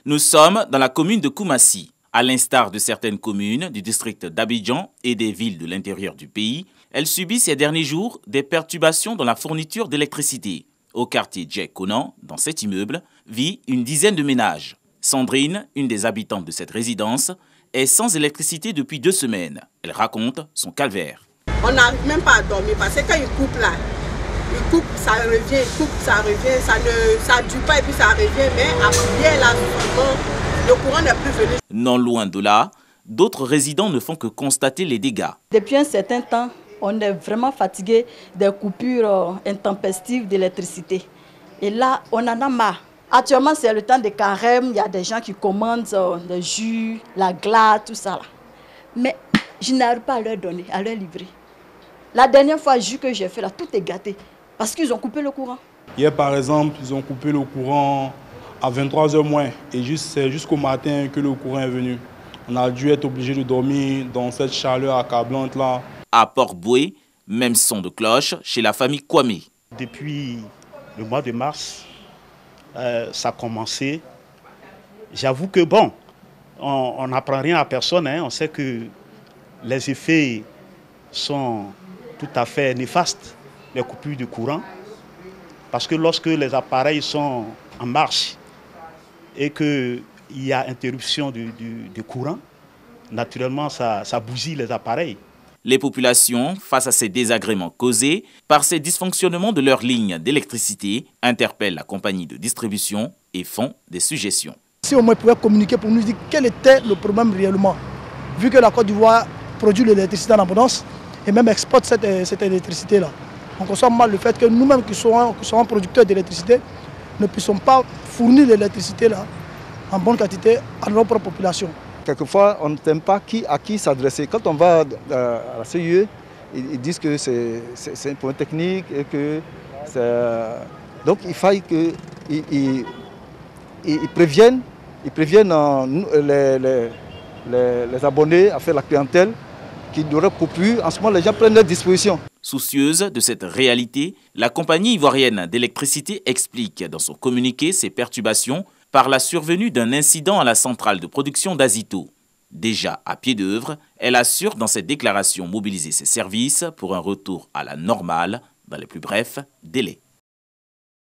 Nous sommes dans la commune de Koumassi. À l'instar de certaines communes du district d'Abidjan et des villes de l'intérieur du pays, elle subit ces derniers jours des perturbations dans la fourniture d'électricité. Au quartier Djek-Konan, dans cet immeuble, vit une dizaine de ménages. Sandrine, une des habitantes de cette résidence, est sans électricité depuis 2 semaines. Elle raconte son calvaire. On n'arrive même pas à dormir parce que quand il coupe là, il coupe, ça revient, il coupe, ça revient, ça ne dure pas et puis ça revient, mais après là, le courant n'est plus venu. Non loin de là, d'autres résidents ne font que constater les dégâts. Depuis un certain temps, on est vraiment fatigué des coupures intempestives d'électricité. Et là, on en a marre. Actuellement, c'est le temps de carême, il y a des gens qui commandent des jus, la glace, tout ça là. Mais je n'arrive pas à leur donner, à leur livrer. La dernière fois, le jus que j'ai fait là, tout est gâté parce qu'ils ont coupé le courant. Hier, par exemple, ils ont coupé le courant à 23h moins et c'est jusqu'au matin que le courant est venu. On a dû être obligé de dormir dans cette chaleur accablante là. À Port-Boué, même son de cloche chez la famille Kwame. Depuis le mois de mars, ça a commencé. J'avoue que bon, on n'apprend rien à personne. Hein. On sait que les effets sont tout à fait néfastes, les coupures de courant. Parce que lorsque les appareils sont en marche et qu'il y a interruption du courant, naturellement ça bousille les appareils. Les populations, face à ces désagréments causés par ces dysfonctionnements de leurs lignes d'électricité, interpellent la compagnie de distribution et font des suggestions. Si au moins ils pouvaient communiquer pour nous dire quel était le problème réellement, vu que la Côte d'Ivoire produit l'électricité en abondance et même exporte cette électricité-là. On conçoit mal le fait que nous-mêmes qui sommes producteurs d'électricité ne puissions pas fournir l'électricité-là en bonne quantité à nos propres populations. Quelquefois, on ne sait pas à qui s'adresser. Quand on va à la CIE, ils disent que c'est un point technique et que donc il faut qu'ils préviennent les abonnés, à faire la clientèle, qui n'auraient coupure. En ce moment, les gens prennent leurs dispositions. Soucieuse de cette réalité, la compagnie ivoirienne d'électricité explique dans son communiqué ces perturbations par la survenue d'un incident à la centrale de production d'Azito. Déjà à pied d'œuvre, elle assure dans cette déclaration mobiliser ses services pour un retour à la normale dans les plus brefs délais.